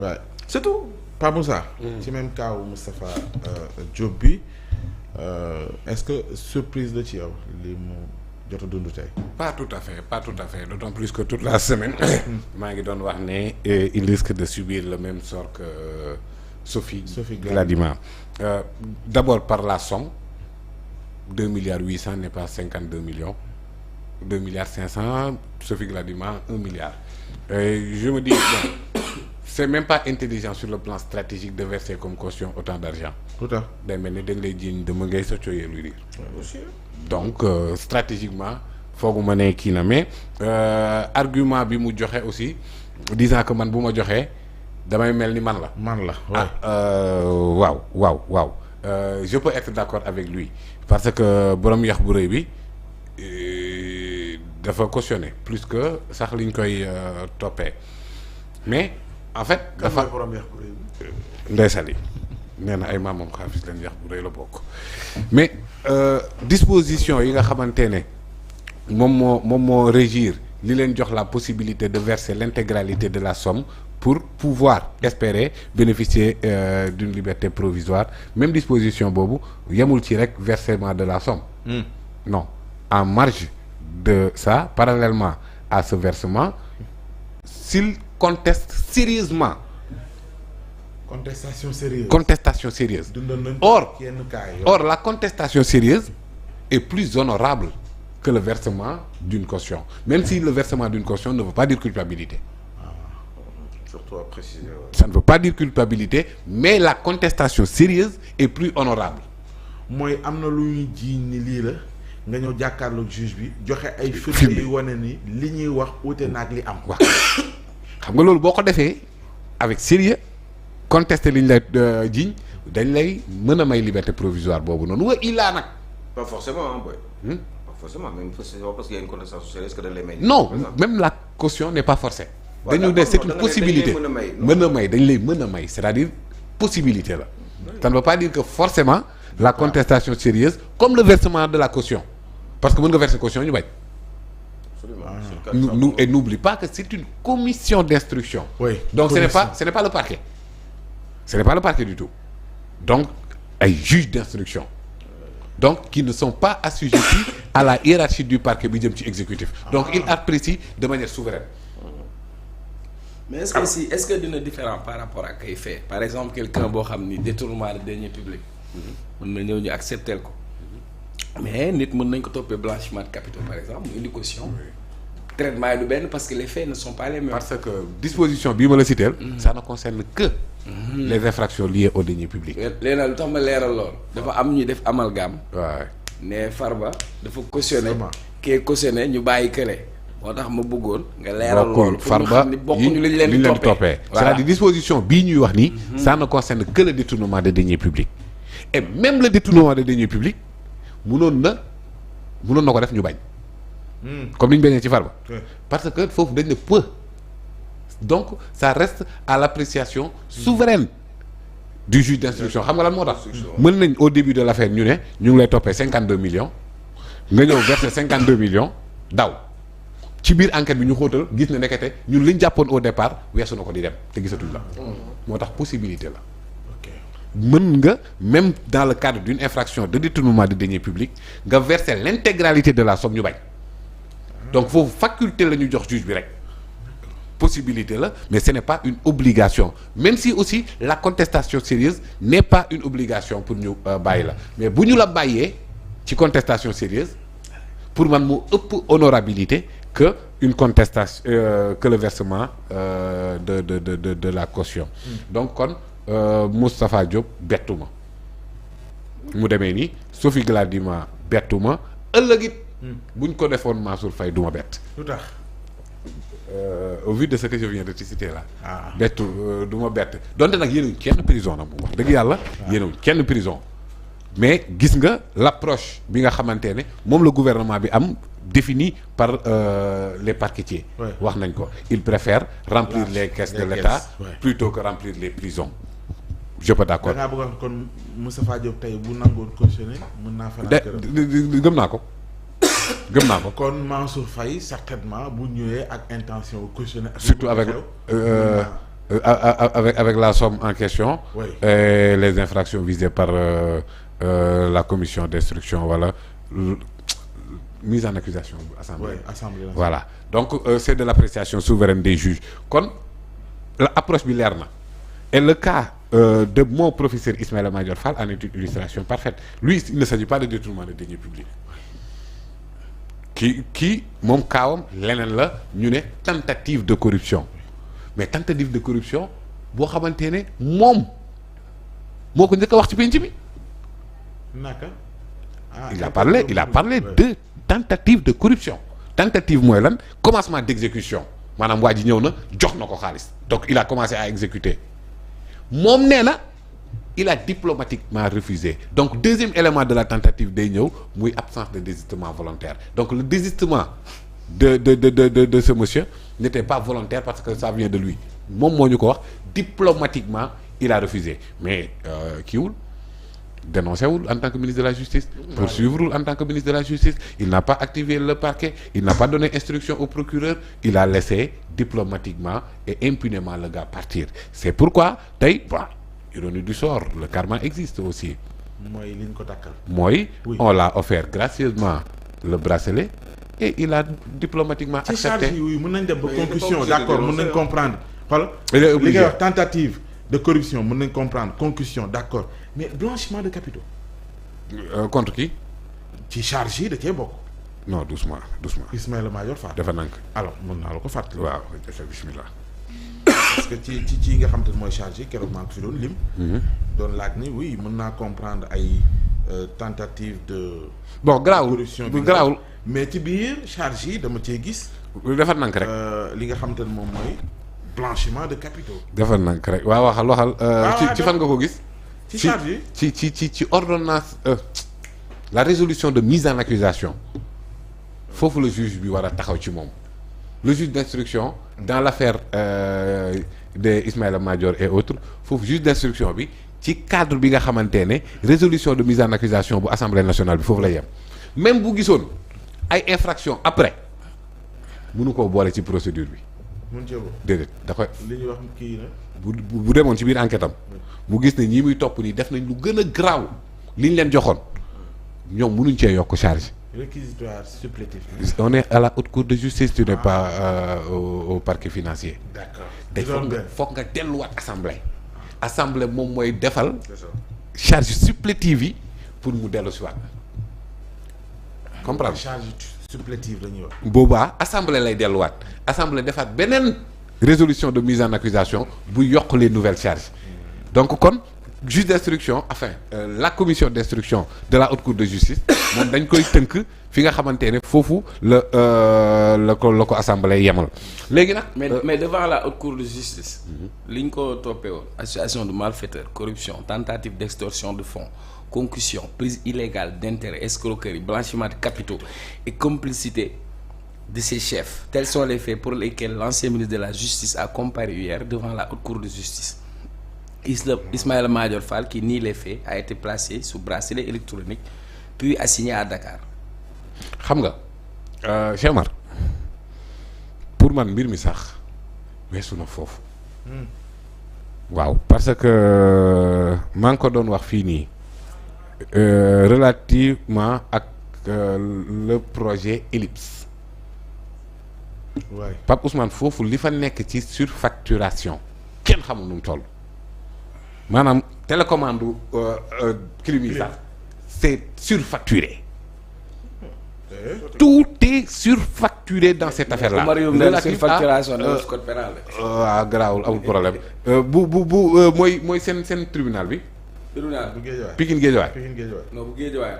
Ouais. C'est tout. Pape Moussa. ci même cas wu Moustapha Diop bi est-ce que surprise la ci yow li mu jot a dund tey. Pas tout à fait d'autant plus que toute la semaine maa ngi doon wax ne il risque de subir le même sort que Sophie Gladima. D'abord par la somme 2 milliards 800 n'est pas 52 millions 2 milliards 500 Sophie Gladima 1 milliard. Je me dis bon, c'est même pas intelligent sur le plan stratégique de verser comme caution autant d'argent. tout à day mel ni dañ lay jiiñ de ma ngay soccooyee luy riir. Donc stratégiquement fooguma ne kii na mais argument bi mu joxe aussi disant que man bu ma joxee damay mel ni man la. Waaw. Je peux être d'accord avec lui parce que borom yax bu rëy bi dafa cautionné plus que sax liñ koy toppee mais en fait. dafa borom yax bu rëy bi. ndeysali nee na ay maamam xaafis leen yax bu rëy la bokk mais disposition yi nga xamante ne moom moo régir li leen jox la possibilité de verser l'intégralité de la somme pour pouvoir espérer bénéficier d'une liberté provisoire même disposition boobu yemul ci rek versement de la somme. Non, en marge de ça, parallèlement à ce versement, s'il conteste sérieusement. Contestation sérieuse. Or la contestation sérieuse est plus honorable que le versement d'une caution, même si le versement d'une caution ne veut pas dire culpabilité. Surtout à préciser. Ça ne veut pas dire culpabilité, mais la contestation sérieuse est plus honorable. mooy am na lu ñuy jiiñ ni lii la nga ñëw jàkkaarloog juge bi joxe ay firnde yu wane ni li ñuy wax ute naag li am. waaw xam nga loolu boo ko defee avec sérieux contester li ñu lay jiiñ dañ lay mën a may liberté provisoire boobu noonu wa illaa nag. Pas forcément boy. Pas forcément même parce qu'il y a une contestation sérieuse que dañ lay may. Non, même la caution n'est pas forcée. dañu ne c'est une possibilité mën a may dañ lay mën a may c'est-à-dire possibilité la. Ça ne veut pas dire que forcément la contestation sérieuse comme le versement de la caution parce que mën nga verser caution ñu bañ. Absolument. Et n'oublie pas que c'est une commission d'instruction. Oui. Donc ce n'est pas le parquet. Ce n'est pas le parquet du tout. Donc ay juges d'instruction. Donc qui ne sont pas assujettis à la hiérarchie du parquet bi jëm ci exécutif. Donc ils apprécient de manière souveraine. Mais est-ce que dina différent par rapport ak ay faits par exemple quelqu'un boo xam ni détournement de deniers publics mën na ñëw ñu accepter ko mais nit mën nañ ko toppee blanchiment de capitaux par exemple mu indi caution traitement yi du benn parce que les faits ne sont pas les mêmes. Parce que disposition bii ma la citeel ça ne concerne que les infractions liées aux deniers publics. léegi nag lu tax ma leeral lool dafa am ñu def amalgame. waaw ne Farba dafa cautionné kee cautionné ñu bàyyi kële. moo tax ma bëggoon nga leeral loolu Farba bokkuñu li ñu leen di toppee c'est-à-dire disposition bii ñuy wax nii ça ne concerne que le détournement de deniers publics et même le détournement de deniers publics mënoon na ko def ñu bañ comme ni ñu bañee ci Farba parce que foofu dañ ne peu donc ça reste à l'appréciation souveraine du juge d'instruction xam nga lan moo tax mën nañ au début de l'affaire ñu ne ñu ngi lay toppee 52 millions nga ñëw verser 52 millions daw ci biir enquête bi ñu xóotal gis ne nekkete ñun liñ jàppoon au départ weesu na ko di dem te gisatuñ la moo tax possibilité la mën nga même dans le cadre d'une infraction de détournement de deniers publics nga verser l'intégralité de la somme ñu bañ donc foofu faculté la ñu jox juge bi rek possibilité la mais ce n'est pas une obligation même si aussi la contestation sérieuse n'est pas une obligation pour ñu bàyyi la mais bu ñu la bàyyee ci contestation sérieuse pour man moo ëpp honorabilité que une contestation que le versement de la caution. Donc kon Moustapha Diop bettuma mu demee nii Sophie Gladima bettuma ëllëg it buñ ko defoon Mansour Faye duma bett. lu tax. Au vu de ce que je viens de te citer là. bettu du ma bett donte nag yéenewuñ kenn prison nag moom wax dëgg yàlla. yéenewuñ kenn prison. mais gis nga l'approche bi nga xamante ne moom la gouvernement bi am défini par les parquetiers. wax nañ ko ils préfèrent remplir les caisses de l'État plutôt que remplir les prisons. Je peux d'accord. da ngaa bëggoon kon Moustapha Diop tey bu nangoon cautionné mën naa fanaan këram. gëm naa ko. kon Mansour Faye certainement bu ñëwee ak intention cautionné. surtout avec avec la somme en question. Oui. Et les infractions visées par la commission d'instruction voilà mise en accusation assemblée. Oui, assemblée. Voilà donc c'est de l'appréciation souveraine des juges kon la approche bi leer na et le cas de mon professeur Ismaïla Madior Fall en est une illustration parfaite lui il ne s'agit pas de détournement de deniers publics kii moom kaawam leneen la ñu ne tentative de corruption mais tentative de corruption boo xamante ne moom moo ko njëkk a wax ci penc bi. naka. il a parlé de tentative de corruption tentative mooy lan commencement d'exécution maanaam waa ji ñëw na jox na ko xaalis donc il a commencé à exécuter moom nee na il a diplomatiquement refusé donc deuxième élément de la tentative day ñëw muy absence de désistement volontaire donc le désistement de ce monsieur n'était pas volontaire parce que ça vient de lui moom moo ñu ko wax diplomatiquement il a refusé mais kiiwul dénoncé wul en tant que ministre de la justice poursuivre en tant que ministre de la justice il n'a pas activé le parquet il n'a pas donné instruction au procureur il a laissé diplomatiquement et impunément le gars partir c'est pourquoi tey bon ironie du sort le karma existe aussi mooy li ñu ko takkal. mooy Oui. on l'a offert gracieusement le bracelet et il a diplomatiquement ci charge accepté. yi mën nañ dem ba Mais il est pas conclusion obligé de d'accord mën dénoncer, nañ hein. comprendre xoolal Il est li obligé. ngay wax tentative de corruption mën nañ comprendre conclusion d'accord mais blanchiment de capitaux Contre qui? ci charge yi da cee bokk Non, doucement. Ismaïla Madior Fall. dafa nank. alors mën naa la ko fàttali. waaw bismillah. parce que ci nga xam te ne mooy charge yi keroog maa ngi ko fi doon lim. doon laaj ni oui mën naa comprendre ay tentative de. Bon garaawul corruption bi garaawul. mais ci biir charge yi dama cee gis. dafa nank rek. li nga xam te ne moom mooy blanchiment de capitaux. dafa nank rek waaw waxal. ci fan nga ko gis. ci charge yi ci ordonnance la résolution de mise en accusation foofu le juge bi war a taxaw ci moom le juge d'instruction dans l'affaire de Ismaïla Madior et autres foofu juge d'instruction bi ci cadre bi nga xamante ne résolution de mise en accusation bu assemblée nationale bi foofu la yem même bu gisoon ay infractions après mënu koo boole ci procédure bi mun cee bokk déedéet da koy li ñuy wax kii na. bu demoon ci biir enquête am mu gis ne ñii muy topp nii def nañ lu gën a garaaw li ñu leen joxoon ñoom mënuñ cee yokk charge. réquisitoire supplétif. on est à la haute cour de justice tu n'es pas au parquet financier. d'accord te foog nga delluwaat assemblée moom mooy defal C'est ça. charge supplétive yi pour mu dellu si waat comprendre charge supplétive la ñuy wax. boobaa assemblée lay delluwaat assemblée defaat beneen résolution de mise en accusation bu yokk les nouvelles charges donc kon juge d'instruction enfin la commission d'instruction de la haute cour de justice moom dañ koy tënk fi nga xamante ne foofu la ko assemblée yemal léegi nag. mais devant la haute cour de justice. li ñu ko toppee woon association de malfaiteurs corruption tentative d'extorsion de fonds concussion prise illégale d'intérêts escroquerie blanchiment de capitaux et complicité de ses chefs tels sont les faits pour lesquels l'ancien ministre de la justice a comparu hier devant la haute cour de justice. Ismaïla Madior Fall qui nie les faits a été placé sous bracelet électronique puis assigné à Dakar. xam nga Cheikh Omar pour man mbir mi sax weesu na foofu. waaw parce que maa ngi ko doon wax fii nii relativement ak le projet Ellipse. waay Pape Ousmane foofu li fa nekk ci surfacturation kenn xamul nu mu toll maanaam télécommande clim yi sax c'est surfacturé. Tout est surfacturé dans cette affaire-là. Surfacturation de code pénal. waaw garaawul amul problème mooy seen tribunal bi. tribunal bu Guédiawaye Pikine Guédiawaye. Pikine Guédiawaye. non bu Guédiawaye